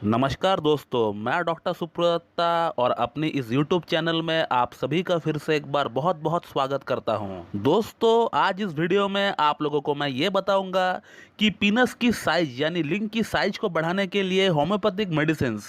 नमस्कार दोस्तों, मैं डॉक्टर सुप्रता और अपनी इस YouTube चैनल में आप सभी का फिर से एक बार बहुत बहुत स्वागत करता हूं। दोस्तों, आज इस वीडियो में आप लोगों को मैं ये बताऊंगा कि पीनस की साइज यानी लिंग की साइज को बढ़ाने के लिए होम्योपैथिक मेडिसिन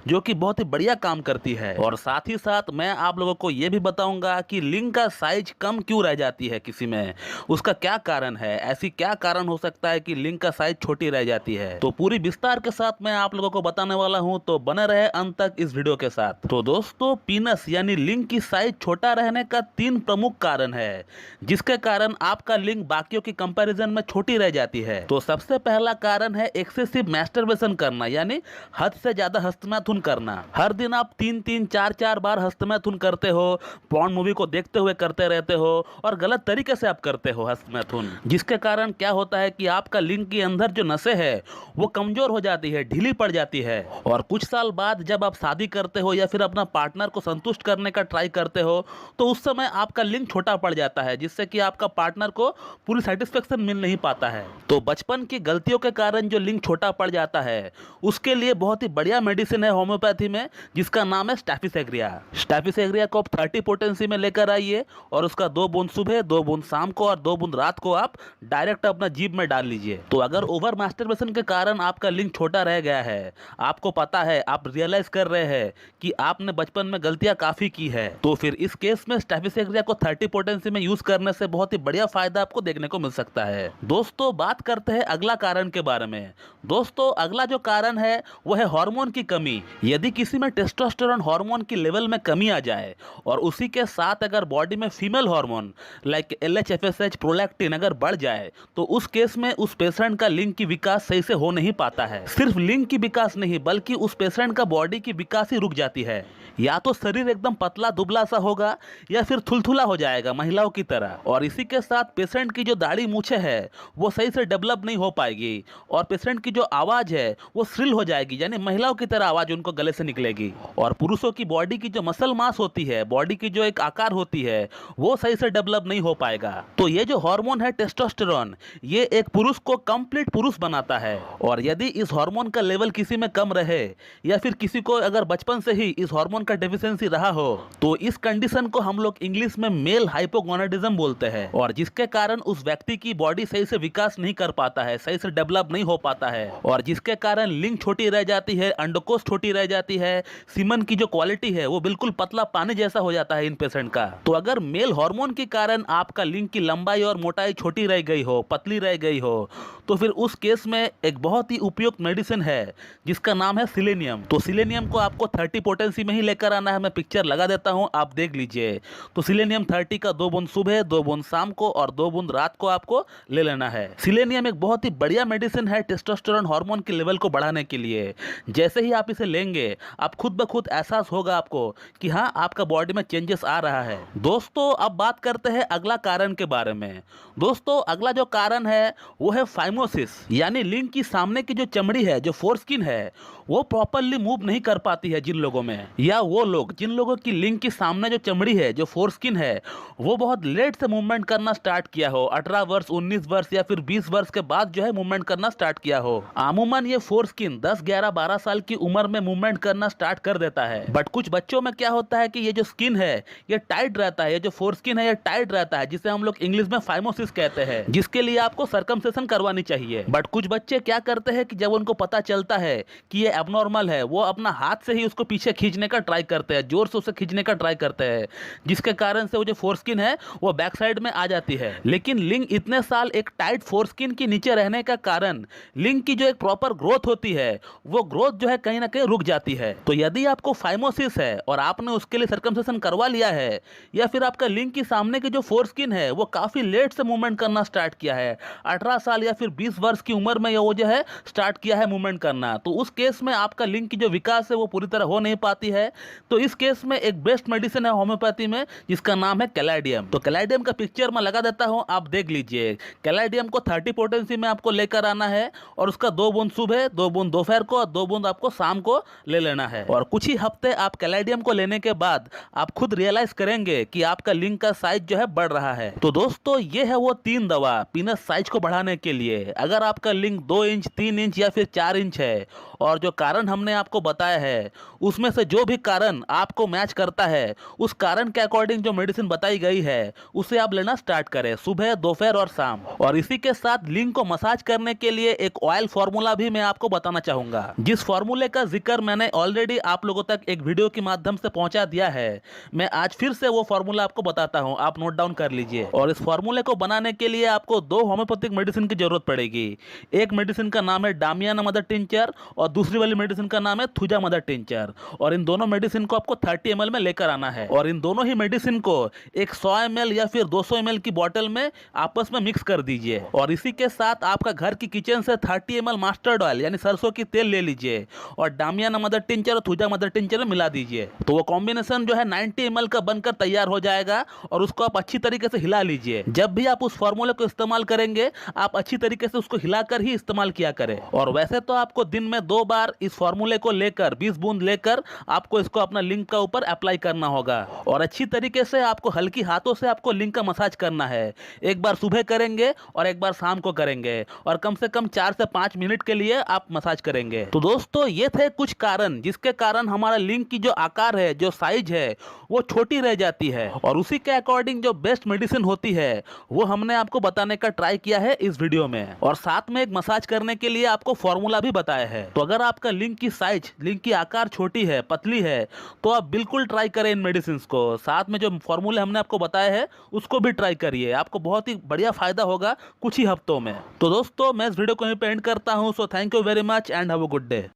जो कि बहुत ही बढ़िया काम करती है, और साथ ही साथ मैं आप लोगों को ये भी बताऊंगा कि लिंग का साइज कम क्यों रह जाती है किसी में, उसका क्या कारण है, ऐसी क्या कारण हो सकता है कि लिंग का साइज छोटी रह जाती है। तो पूरी विस्तार के साथ मैं आप लोगों को बताने वाला हूं, तो बने रहे अंत तक इस वीडियो के साथ। तो दोस्तों, पीनस यानी लिंग की साइज छोटा रहने का 3 प्रमुख कारण है जिसके कारण आपका लिंग बाकियों की कंपैरिजन में छोटी रह जाती है। तो सबसे पहला कारण है एक्सेसिव मैस्टरबेशन करना, यानी हद से ज्यादा हस्तमैथुन करना। हर दिन आप 3-3 4-4 बार हस्तमैथुन करते हो, पॉर्न मूवी को देखते हुए करते रहते हो और गलत तरीके से आप करते हो हस्तमैथुन, जिसके कारण क्या होता है कि आपका लिंग के अंदर जो नसें है वो कमजोर हो जाती है, ढीली पड़ जाती है। और कुछ साल बाद जब आप शादी करते हो या फिर अपना पार्टनर को संतुष्ट करने का ट्राई करते हो, तो उस समय आपका लिंग छोटा पड़ जाता है, जिससे कि आपका पार्टनर को पूरी सेटिस्फेक्शन मिल नहीं पाता है। तो बचपन की गलतियों के कारण जो लिंग छोटा पड़ जाता है, उसके लिए बहुत ही बढ़िया मेडिसिन है होम्योपैथी में, जिसका नाम है स्टैफिसेग्रिया। स्टैफिसेग्रिया को आप 30 पोटेंसी में लेकर आइए और उसका 2 बूंद सुबह, 2 बूंद शाम को और 2 बूंद रात को आप डायरेक्ट अपना जीभ में डाल लीजिए। तो अगर ओवर मास्टरबेशन के कारण आपका लिंग छोटा रह गया है, आपको पता है, आप रियलाइज कर रहे हैं कि आपने बचपन में गलतियां काफी की है, तो फिर इस केस में स्टैफिसेग्रिया को 30 पोटेंसी में यूज करने से बहुत ही बढ़िया फायदा आपको देखने को मिल सकता है। दोस्तों, बात करते हैं अगला कारण के बारे में। दोस्तों, अगला जो कारण है वो है हार्मोन की कमी। यदि किसी में टेस्टोस्टेरोन हार्मोन की लेवल में कमी आ जाए और उसी के साथ अगर बॉडी में female hormone like LH, FSH, prolactin अगर बढ़ जाए, तो उस केस में उस पेशेंट का लिंग की विकास सही से हो नहीं पाता है। सिर्फ लिंग की विकास नहीं, बल्कि उस पेशेंट का बॉडी की विकास ही रुक जाती है। या तो शरीर एकदम पतला दुबला सा होगा या फिर थुलथुला हो जाएगा महिलाओं की तरह, और इसी के साथ पेशेंट की जो दाढ़ी मूछें है वो सही से डेवलप नहीं हो पाएगी, और पेशेंट की जो आवाज है वो श्रिल हो जाएगी, यानी महिलाओं की तरह आवाज उनको गले से निकलेगी। और पुरुषों की बॉडी की जो मसल मास होती है, बॉडी की जो एक आकार होती है, वो सही से डेवलप नहीं हो पाएगा। तो ये जो हार्मोन है टेस्टोस्टेरोन, ये एक पुरुष को कंप्लीट पुरुष बनाता है, और यदि इस हार्मोन का लेवल किसी में कम रहे या फिर किसी को अगर बचपन से ही इस हार्मोन का डेफिशिएंसी रहा हो, तो इस कंडीशन को हम लोग इंग्लिश में मेल हाइपोगोनाडिज्म बोलते हैं, और जिसके कारण उस व्यक्ति की बॉडी सही से विकास नहीं कर पाता है, सही से डेवलप नहीं हो पाता है, और जिसके कारण लिंग छोटी रह जाती है, अंडकोश छोटी रह जाती है, सीमन की जो क्वालिटी है वो बिल्कुल पतला पानी जैसा हो जाता है इन पेशेंट का। तो अगर मेल हार्मोन के कारण आपका लिंग की लंबाई और मोटाई छोटी रह गई हो, पतली रह गई हो, तो फिर उस केस में एक बहुत ही उपयुक्त मेडिसिन है जिसका नाम है सिलेनियम। तो सिलेनियम को आपको 30 पोटेंसी में ही लेकर आना है। मैं पिक्चर लगा देता हूं, आप देख लीजिए। तो सिलेनियम 30 का 2 बूंद सुबह, 2 बूंद शाम को और 2 बूंद रात को आपको ले लेना है। सिलेनियम एक बहुत ही बढ़िया मेडिसिन है टेस्टोस्टेरोन हार्मोन के लेवल को बढ़ाने के लिए। जैसे ही आप इसे लेंगे, आप खुद ब खुद एहसास होगा आपको कि हाँ, आपका बॉडी में चेंजेस आ रहा है। दोस्तों, अब बात करते हैं अगला कारण के बारे में। दोस्तों, अगला जो कारण है वो है फाइमोसिस, यानी लिंग की सामने की जो चमड़ी है, जो फोरस्किन है, वो प्रॉपरली मूव नहीं कर पाती है जिन लोगों में, या वो लोग जिन लोगों की लिंग की सामने जो चमड़ी है, जो फोरस्किन है, वो बहुत लेट से मूवमेंट करना स्टार्ट किया हो, 18 वर्ष, 19 वर्ष या फिर 20 वर्ष के बाद जो है मूवमेंट करना स्टार्ट किया हो। अमूमन ये फोरस्किन 10, 11, 12 साल की उम्र में मूवमेंट करना स्टार्ट कर देता है। बट कुछ बच्चों में क्या होता है कि ये जो स्किन है ये टाइट रहता है, ये जो फोरस्किन है ये टाइट रहता है, जिसे हम लोग इंग्लिश में फाइमोसिस कहते हैं, जिसके लिए आपको सर्कमसेशन करवानी चाहिए। बट कुछ बच्चे क्या करते हैं कि जब उनको पता चलता है कि ये एबनॉर्मल है, वो अपना हाथ से ही उसको पीछे खींचने का ट्राई करते हैं, जोर से उसे खींचने का ट्राई करते हैं, जिसके कारण से वो जो फोरस्किन है वो बैक साइड में आ जाती है। लेकिन लिंग इतने साल एक टाइट फोरस्किन के नीचे रहने का कारण लिंग की जो एक प्रॉपर ग्रोथ होती है, वो ग्रोथ जो है कहीं ना कहीं रुक जाती है। तो यदि आपको फाइमोसिस है और आपने उसके लिए सर्कमसेशन करवा लिया है, या फिर आपका लिंग की सामने की जो फोरस्किन है वो काफी लेट से मूवमेंट करना स्टार्ट किया है, 18 साल या फिर 20 वर्ष की उम्र में वो जो है स्टार्ट किया है मूवमेंट करना, तो उस केस में आपका लिंग की जो विकास है वो पूरी तरह हो नहीं पाती है। तो इस केस में एक बेस्ट मेडिसिन है होम्योपैथी में, जिसका नाम है कैलाडियम। तो कैलाडियम का पिक्चर मैं लगा देता हूं, आप देख लीजिए। कैलाडियम को 30 पोटेंसी में आपको लेकर आना है, और उसका 2 बूंद सुबह, 2 बूंद दोपहर को और 2 बूंद आपको शाम को ले लेना है। और कुछ ही हफ्ते आप कैलाडियम को लेने के बाद आप खुद रियलाइज करेंगे कि आपका लिंग का साइज जो है बढ़ रहा है। तो दोस्तों, ये है वो 3 दवा पीनस साइज को बढ़ाने के लिए। अगर आपका लिंग 2 इंच, 3 इंच या फिर 4 इंच है और जो कारण हमने आपको बताया है उसमें से जो भी कारण आपको मैच करता है उस कारण के अकॉर्डिंग जो मेडिसिन बताई गई है उसे आप लेना स्टार्ट करें सुबह, दोपहर और शाम। और इसी के साथ लिंग को मसाज करने के लिए एक ऑयल फॉर्मूला भी मैं आपको बताना चाहूंगा, जिस फॉर्मूले का जिक्र मैंने ऑलरेडी आप लोगों तक एक वीडियो के माध्यम से पहुंचा दिया है। मैं आज फिर से वो फॉर्मूला आपको बताता हूं, आप नोट डाउन कर लीजिए। और इस फॉर्मूले को बनाने के लिए आपको 2 होम्योपैथिक मेडिसिन की जरूरत पड़ेगी। एक मेडिसिन का नाम है डामियाना मदर टिंचर और दूसरी वाली मेडिसिन का नाम है थुजा मदर टिंचर। और इन दोनों मेडिसिन को आपको 30 ml में लेकर आना है और इन दोनों ही मेडिसिन को एक 100 ml या फिर 200 ml की बोतल में आपस में मिक्स कर दीजिए। और इसी के साथ आपका घर की किचन से 30 ml मस्टर्ड ऑयल यानी सरसों की तेल ले लीजिए और डामियाना मदर टिंचर और थुजा मदर टिंचर में मिला दीजिए। तो वो कॉम्बिनेशन जो है 90 ml का बनकर तैयार हो जाएगा और उसको आप अच्छी तरीके से हिला लीजिए। जब भी आप उस फॉर्मूले को इस्तेमाल करेंगे आप अच्छी तरीके से उसको हिलाकर ही इस्तेमाल किया करें। और वैसे तो आपको दिन में 2 बार इस फॉर्मूले को लेकर 20 बूंद लेकर आपको इसको अपना लिंग का ऊपर अप्लाई करना होगा और अच्छी तरीके से आपको हल्की हाथों से आपको लिंग का मसाज करना है। एक बार सुबह करेंगे और एक बार शाम को करेंगे और कम से कम 4 से 5 मिनट के लिए आप मसाज करेंगे। तो दोस्तों ये थे कुछ कारण जिसके कारण हमारा लिंग की जो आकार है, जो साइज है वो छोटी रह जाती है और उसी के अकॉर्डिंग जो बेस्ट मेडिसिन होती है वो हमने आपको बताने का ट्राई किया है इस वीडियो में। और साथ में एक मसाज करने के लिए आपको फॉर्मूला भी बताया है। तो अगर आपका लिंग की साइज, लिंग की आकार छोटी है, पतली है, तो आप बिल्कुल ट्राई करें इन मेडिसिन को। साथ में जो फॉर्मूले हमने आपको बताया है उसको भी ट्राई करिए, आपको बहुत ही बढ़िया फायदा होगा कुछ ही हफ्तों में। तो दोस्तों मैं इस वीडियो को यहीं पे एंड करता हूं। So thank you very much and have a good day.